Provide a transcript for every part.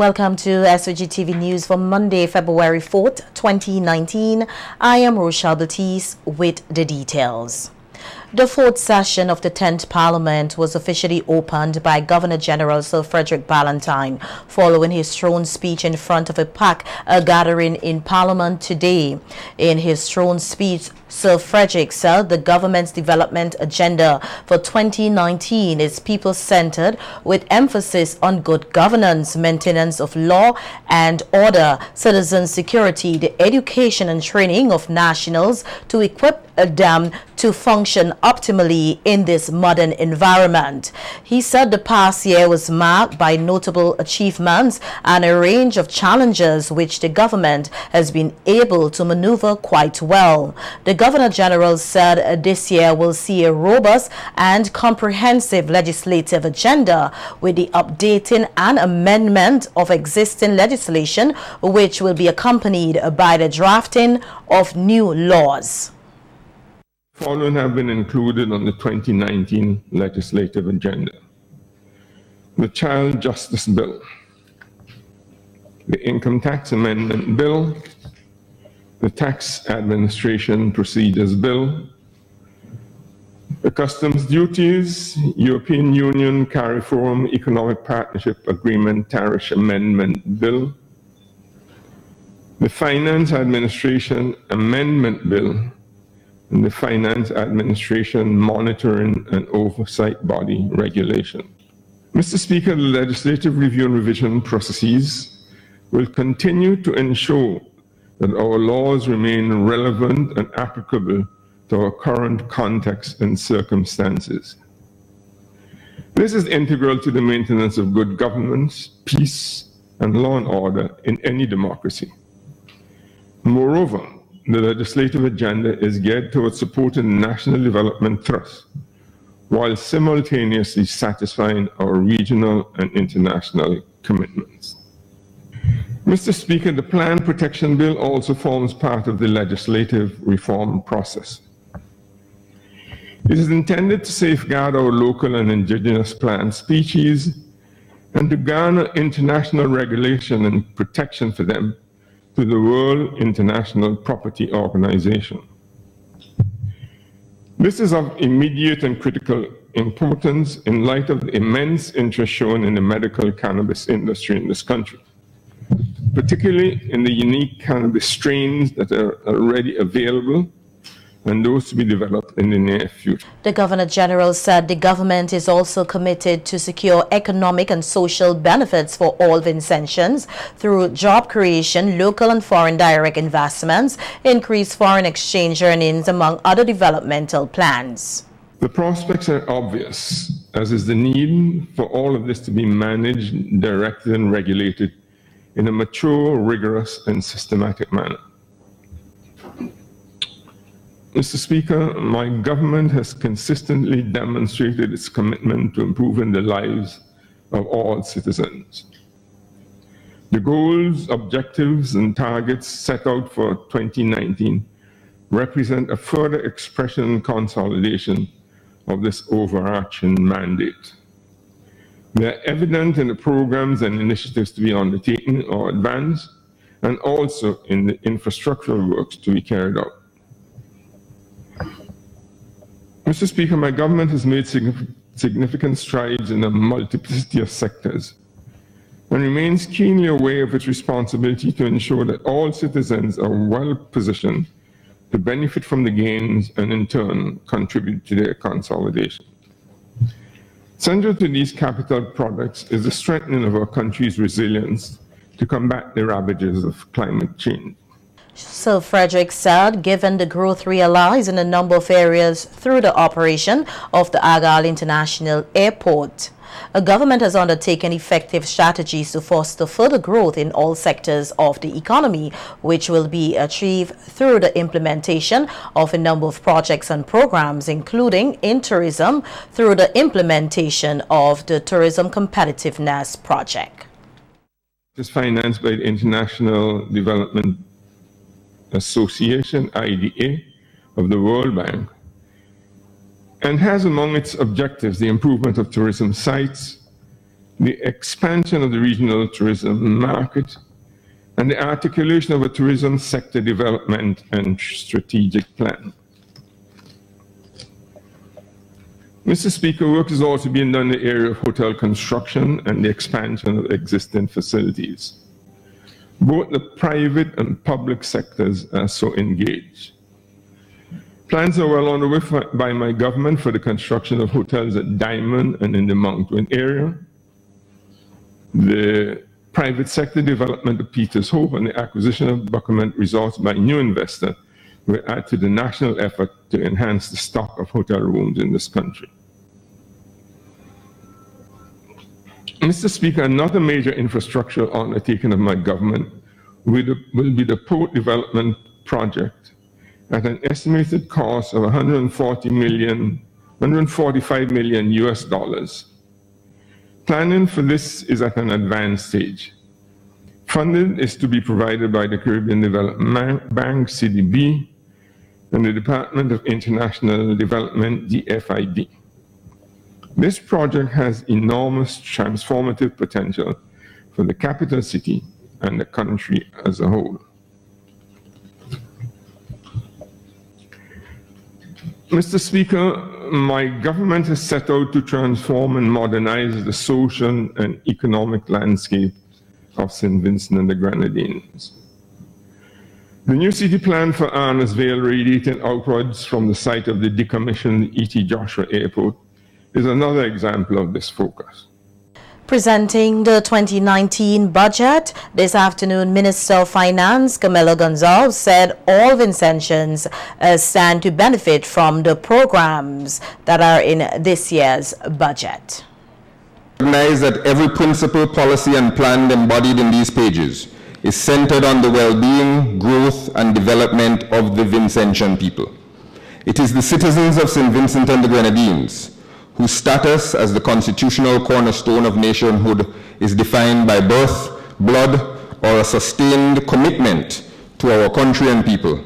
Welcome to SVG-TV News for Monday, February 4th, 2019. I am Rochelle Batiste with the details. The fourth session of the 10th Parliament was officially opened by Governor-General Sir Frederick Ballantyne following his throne speech in front of a PICKET gathering in Parliament today. In his throne speech, Sir Frederick said the government's development agenda for 2019 is people-centered with emphasis on good governance, maintenance of law and order, citizen security, the education and training of nationals to equip them to function optimally in this modern environment. He said the past year was marked by notable achievements and a range of challenges which the government has been able to maneuver quite well. The Governor-General said this year will see a robust and comprehensive legislative agenda with the updating and amendment of existing legislation, which will be accompanied by the drafting of new laws. Following have been included on the 2019 legislative agenda: the Child Justice Bill, the Income Tax Amendment Bill, the Tax Administration Procedures Bill, the Customs Duties, European Union CARIFORUM Economic Partnership Agreement Tariff Amendment Bill, the Finance Administration Amendment Bill, and the Finance Administration Monitoring and Oversight Body Regulation. Mr. Speaker, the legislative review and revision processes will continue to ensure that our laws remain relevant and applicable to our current context and circumstances. This is integral to the maintenance of good governance, peace, and law and order in any democracy. Moreover, the legislative agenda is geared towards supporting the national development thrust, while simultaneously satisfying our regional and international commitments. Mr. Speaker, the Plant Protection Bill also forms part of the legislative reform process. It is intended to safeguard our local and indigenous plant species and to garner international regulation and protection for them to the World International Property Organization. This is of immediate and critical importance in light of the immense interest shown in the medical cannabis industry in this country, particularly in the unique cannabis strains that are already available and those to be developed in the near future. The Governor-General said the government is also committed to secure economic and social benefits for all Vincentians through job creation, local and foreign direct investments, increased foreign exchange earnings, among other developmental plans. The prospects are obvious, as is the need for all of this to be managed, directed, and regulated in a mature, rigorous, and systematic manner. Mr. Speaker, my government has consistently demonstrated its commitment to improving the lives of all citizens. The goals, objectives, and targets set out for 2019 represent a further expression and consolidation of this overarching mandate. They are evident in the programs and initiatives to be undertaken or advanced, and also in the infrastructural works to be carried out. Mr. Speaker, my government has made significant strides in a multiplicity of sectors and remains keenly aware of its responsibility to ensure that all citizens are well positioned to benefit from the gains and in turn contribute to their consolidation. Central to these capital products is the strengthening of our country's resilience to combat the ravages of climate change. Sir Frederick said, given the growth realized in a number of areas through the operation of the Argyle International Airport, a government has undertaken effective strategies to foster further growth in all sectors of the economy, which will be achieved through the implementation of a number of projects and programs, including in tourism, through the implementation of the Tourism Competitiveness Project. It is financed by the International Development Association, IDA, of the World Bank, and has among its objectives the improvement of tourism sites, the expansion of the regional tourism market, and the articulation of a tourism sector development and strategic plan. Mr. Speaker, work is also being done in the area of hotel construction and the expansion of existing facilities. Both the private and public sectors are so engaged. Plans are well underway by my government for the construction of hotels at Diamond and in the Mount Wayne area. The private sector development of Peters Hope and the acquisition of Buckerman Resorts by new investor will add to the national effort to enhance the stock of hotel rooms in this country. Mr. Speaker, another major infrastrucrural undertaking of my government will be the port development project at an estimated cost of $145 million US. Planning for this is at an advanced stage. Funding is to be provided by the Caribbean Development Bank, CDB, and the Department of International Development, DFID. This project has enormous transformative potential for the capital city and the country as a whole. Mr. Speaker, my government has set out to transform and modernize the social and economic landscape of St. Vincent and the Grenadines. The new city plan for Arnesville, radiating outwards from the site of the decommissioned E.T. Joshua Airport, is another example of this focus. Presenting the 2019 budget this afternoon, Minister of Finance Camilo Gonzalez said all Vincentians stand to benefit from the programs that are in this year's budget. Recognize that every principle, policy, and plan embodied in these pages is centered on the well-being, growth, and development of the Vincentian people. It is the citizens of St. Vincent and the Grenadines whose status as the constitutional cornerstone of nationhood is defined by birth, blood, or a sustained commitment to our country and people,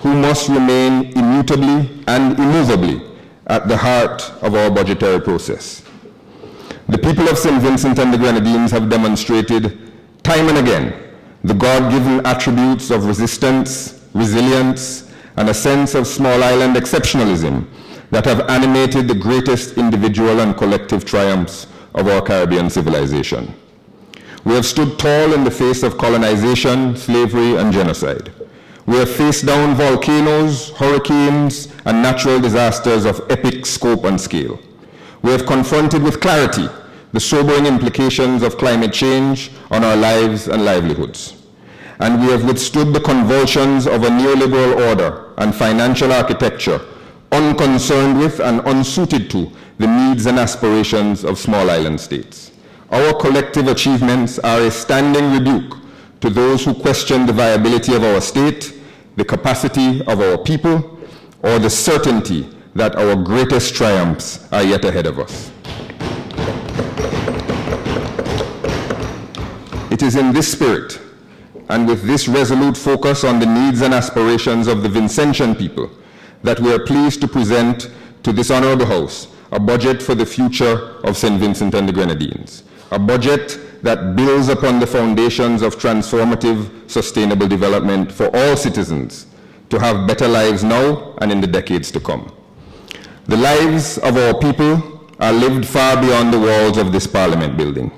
who must remain immutably and immovably at the heart of our budgetary process. The people of St. Vincent and the Grenadines have demonstrated time and again the God-given attributes of resistance, resilience, and a sense of small island exceptionalism that have animated the greatest individual and collective triumphs of our Caribbean civilization. We have stood tall in the face of colonization, slavery, and genocide. We have faced down volcanoes, hurricanes, and natural disasters of epic scope and scale. We have confronted with clarity the sobering implications of climate change on our lives and livelihoods. And we have withstood the convulsions of a neoliberal order and financial architecture unconcerned with and unsuited to the needs and aspirations of small island states. Our collective achievements are a standing rebuke to those who question the viability of our state, the capacity of our people, or the certainty that our greatest triumphs are yet ahead of us. It is in this spirit, and with this resolute focus on the needs and aspirations of the Vincentian people, that we are pleased to present to this honorable House a budget for the future of St. Vincent and the Grenadines, a budget that builds upon the foundations of transformative, sustainable development for all citizens to have better lives now and in the decades to come. The lives of our people are lived far beyond the walls of this Parliament building.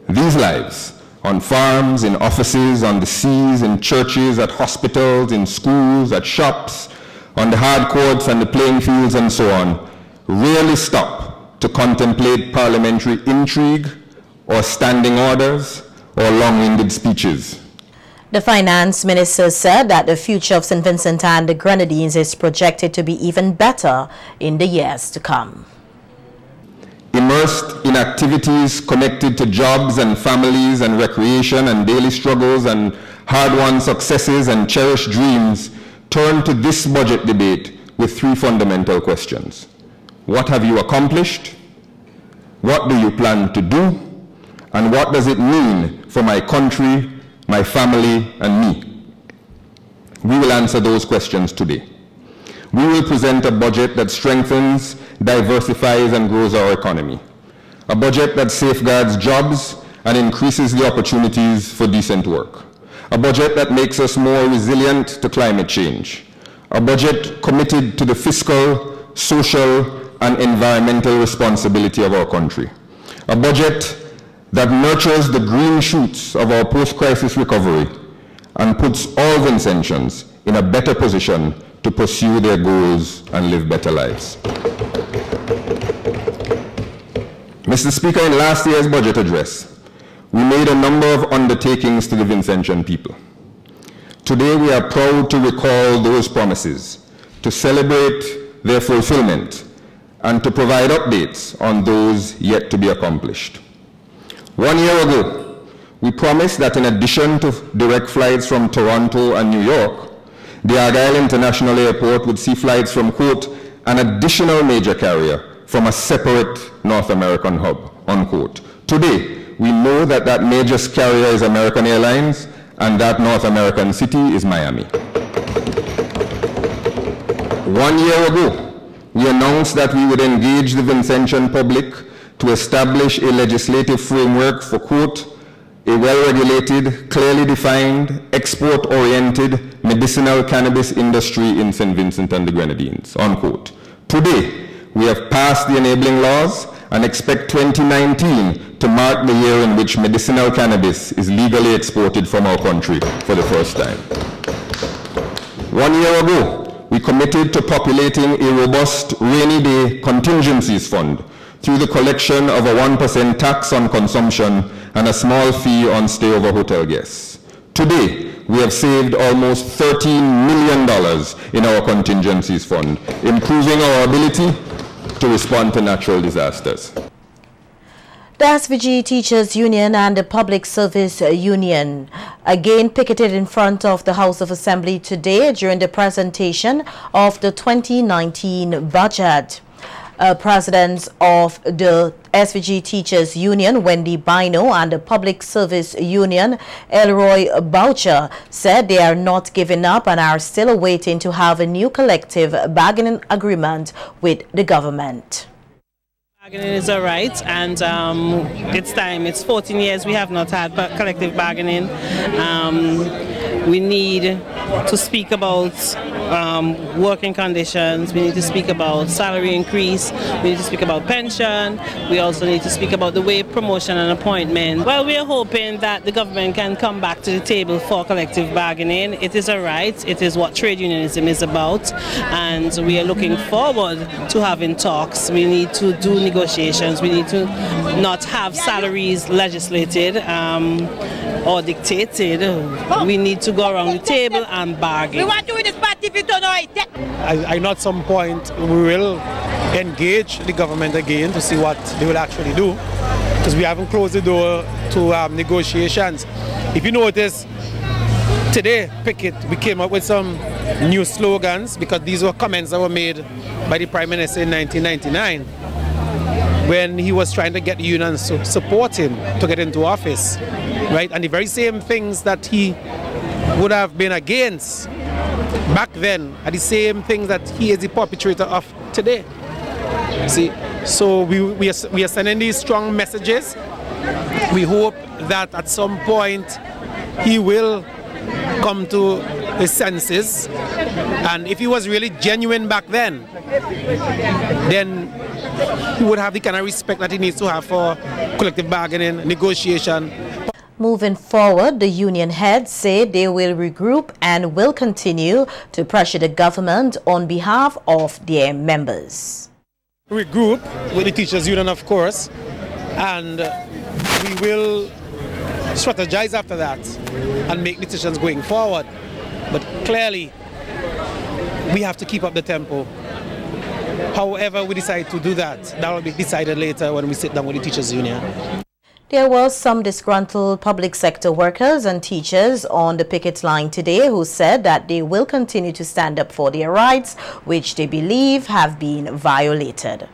These lives, on farms, in offices, on the seas, in churches, at hospitals, in schools, at shops, on the hard courts and the playing fields and so on, rarely stop to contemplate parliamentary intrigue or standing orders or long-winded speeches. The finance minister said that the future of St. Vincent and the Grenadines is projected to be even better in the years to come. Immersed in activities connected to jobs and families and recreation and daily struggles and hard-won successes and cherished dreams, turn to this budget debate with three fundamental questions. What have you accomplished? What do you plan to do? And what does it mean for my country, my family, and me? We will answer those questions today. We will present a budget that strengthens, diversifies, and grows our economy. a budget that safeguards jobs and increases the opportunities for decent work, a budget that makes us more resilient to climate change, a budget committed to the fiscal, social, and environmental responsibility of our country, a budget that nurtures the green shoots of our post-crisis recovery and puts all Vincentians in a better position to pursue their goals and live better lives. Mr. Speaker, in last year's budget address, we made a number of undertakings to the Vincentian people. Today, we are proud to recall those promises, to celebrate their fulfillment, and to provide updates on those yet to be accomplished. 1 year ago, we promised that in addition to direct flights from Toronto and New York, the Argyle International Airport would see flights from, quote, an additional major carrier from a separate North American hub, unquote. Today, we know that that major carrier is American Airlines and that North American city is Miami. 1 year ago, we announced that we would engage the Vincentian public to establish a legislative framework for, quote, a well-regulated, clearly defined, export-oriented medicinal cannabis industry in St. Vincent and the Grenadines, unquote. Today, we have passed the enabling laws and expect 2019 to mark the year in which medicinal cannabis is legally exported from our country for the first time. 1 year ago, we committed to populating a robust rainy day contingencies fund through the collection of a 1% tax on consumption and a small fee on stay-over hotel guests. Today, we have saved almost $13 million in our contingencies fund, improving our ability to respond to natural disasters. The SVG Teachers Union and the Public Service Union again picketed in front of the House of Assembly today during the presentation of the 2019 budget. Presidents of the SVG Teachers Union, Wendy Bino, and the Public Service Union, Elroy Boucher, said they are not giving up and are still awaiting to have a new collective bargaining agreement with the government. Bargaining is a right, and it's time. It's 14 years we have not had collective bargaining. We need to speak about working conditions. We need to speak about salary increase. We need to speak about pension. We also need to speak about the way promotion and appointment. Well, we are hoping that the government can come back to the table for collective bargaining. It is a right. It is what trade unionism is about, and we are looking forward to having talks. We need to do negotiations. We need to not have salaries legislated or dictated. We need to go around the table and bargain. We want to win this party if you don't know it. I know at some point we will engage the government again to see what they will actually do, because we haven't closed the door to negotiations. If you notice, today, PICKET, we came up with some new slogans, because these were comments that were made by the Prime Minister in 1999 when he was trying to get the unions to support him to get into office, right? And the very same things that he would have been against back then are the same things that he is the perpetrator of today. See, so we are sending these strong messages. We hope that at some point he will come to his senses, and if he was really genuine back then he would have the kind of respect that he needs to have for collective bargaining, negotiation. Moving forward, the union heads say they will regroup and will continue to pressure the government on behalf of their members. Regroup with the teachers union, of course, and we will strategize after that and make decisions going forward. But clearly, we have to keep up the tempo. However we decide to do that, that will be decided later when we sit down with the teachers union. There were some disgruntled public sector workers and teachers on the picket line today who said that they will continue to stand up for their rights, which they believe have been violated.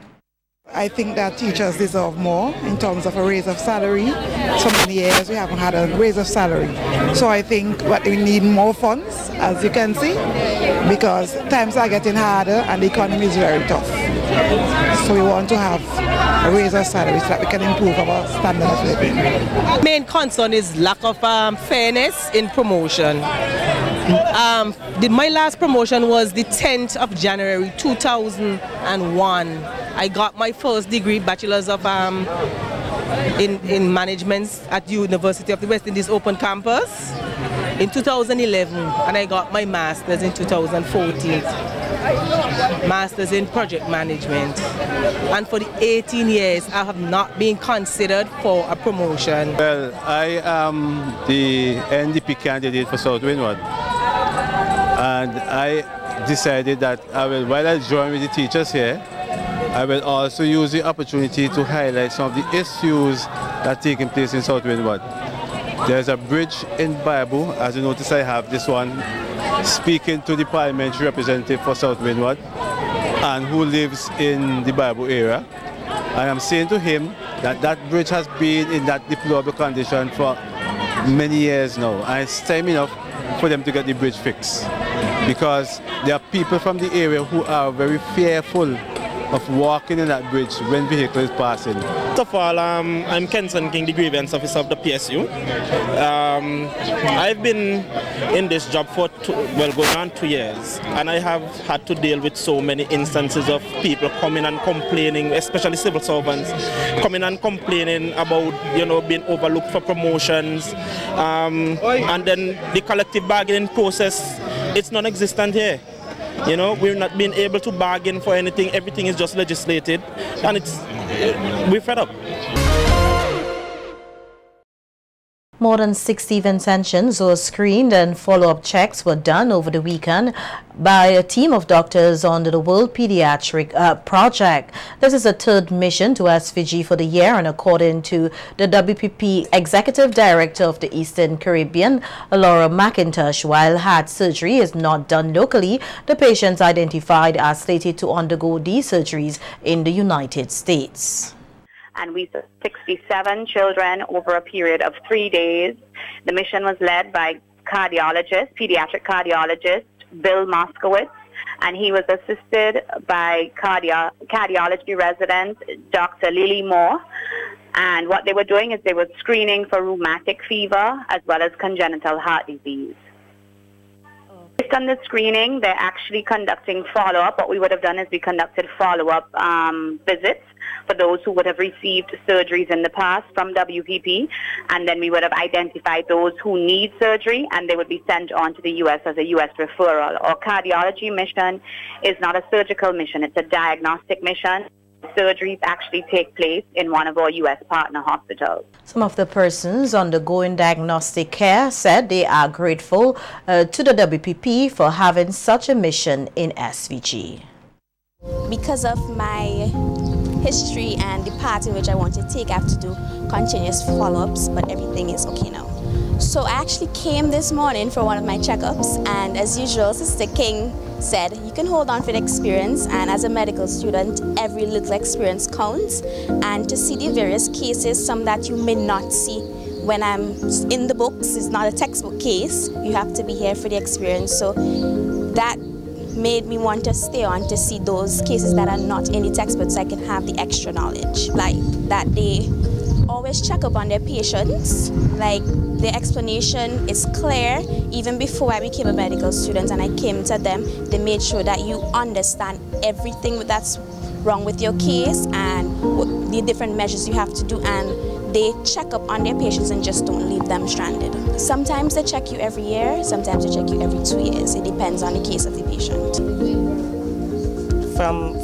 I think that teachers deserve more in terms of a raise of salary. So many years we haven't had a raise of salary. So I think that we need more funds, as you can see, because times are getting harder and the economy is very tough. So we want to have a raise of salary so that we can improve our standard of living. Main concern is lack of fairness in promotion. My last promotion was the 10th of January 2001. I got my first degree, Bachelor's of in Management at the University of the West Indies Open Campus in 2011, and I got my Master's in 2014. Master's in Project Management. And for the 18 years, I have not been considered for a promotion. Well, I am the NDP candidate for South Windward. And I decided that while I join with the teachers here, I will also use the opportunity to highlight some of the issues that are taking place in South Windward. There's a bridge in Bible, as you notice I have this one, speaking to the parliamentary representative for South Windward and who lives in the Bible area. I am saying to him that that bridge has been in that deplorable condition for many years now, and it's time enough for them to get the bridge fixed, because there are people from the area who are very fearful of walking in that bridge when vehicles passing. First of all, I'm Kenson King, the grievance officer of the PSU. I've been in this job for going on 2 years, and I have had to deal with so many instances of people coming and complaining, especially civil servants, coming and complaining about, being overlooked for promotions, and then the collective bargaining process, it's non-existent here. We're not being able to bargain for anything. Everything is just legislated, and we're fed up. More than 60 Vincentians were screened and follow-up checks were done over the weekend by a team of doctors under the World Pediatric Project. This is a third mission to SVG for the year, and according to the WPP Executive Director of the Eastern Caribbean, Laura McIntosh, while heart surgery is not done locally, the patients identified are slated to undergo these surgeries in the United States. And we saw 67 children over a period of 3 days. The mission was led by pediatric cardiologist Bill Moskowitz, and he was assisted by cardiology resident Dr. Lily Moore. And what they were doing is they were screening for rheumatic fever as well as congenital heart disease. Based on the screening, they're actually conducting follow-up. What we would have done is we conducted follow-up visits for those who would have received surgeries in the past from WPP, and then we would have identified those who need surgery, and they would be sent on to the U.S. as a U.S. referral. Our cardiology mission is not a surgical mission, it's a diagnostic mission. Surgeries actually take place in one of our U.S. partner hospitals. Some of the persons undergoing diagnostic care said they are grateful to the WPP for having such a mission in SVG. Because of my history and the path in which I want to take, I have to do continuous follow-ups, but everything is okay now. So I actually came this morning for one of my checkups, and as usual, Sister King said, you can hold on for the experience, and as a medical student, every little experience counts, and to see the various cases, some that you may not see when I'm in the books, it's not a textbook case, you have to be here for the experience. So that made me want to stay on to see those cases that are not in the textbook, so I can have the extra knowledge. Like that they always check up on their patients, like the explanation is clear. Even before I became a medical student and I came to them, they made sure that you understand everything that's wrong with your case and the different measures you have to do, and they check up on their patients and just don't leave them stranded. Sometimes they check you every year, sometimes they check you every 2 years. It depends on the case of the patient.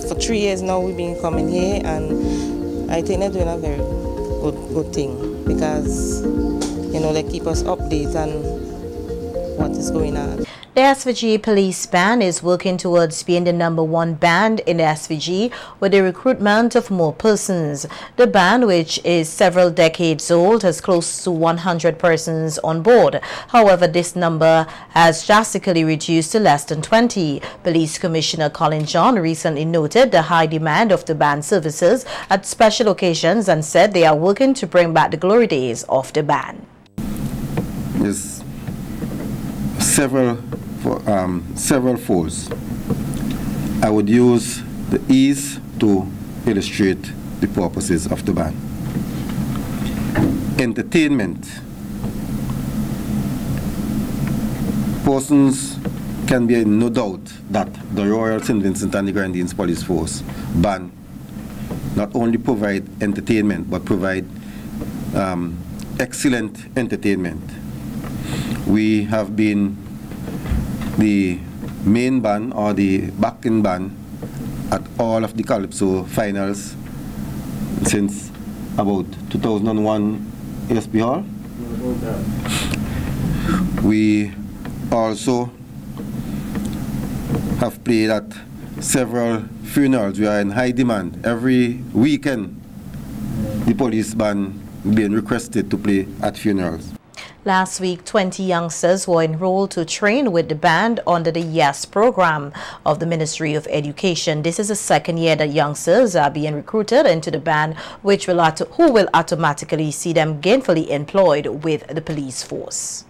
For 3 years now we've been coming here, and I think they're doing a very good thing, because they keep us updated on what is going on. The SVG Police Band is working towards being the #1 band in the SVG with the recruitment of more persons. The band, which is several decades old, has close to 100 persons on board. However, this number has drastically reduced to less than 20. Police Commissioner Colin John recently noted the high demand of the band services at special occasions and said they are working to bring back the glory days of the band. Yes, several folds. I would use the ease to illustrate the purposes of the ban. Entertainment. Persons can be in no doubt that the Royal St. Vincent and the Grenadines Police Force ban not only provide entertainment but provide excellent entertainment. We have been the main band or the backing band at all of the Calypso finals since about 2001 ASP Hall. We also have played at several funerals. We are in high demand. Every weekend, the police band being requested to play at funerals. Last week, 20 youngsters were enrolled to train with the band under the YES program of the Ministry of Education. This is the second year that youngsters are being recruited into the band, who will automatically see them gainfully employed with the police force.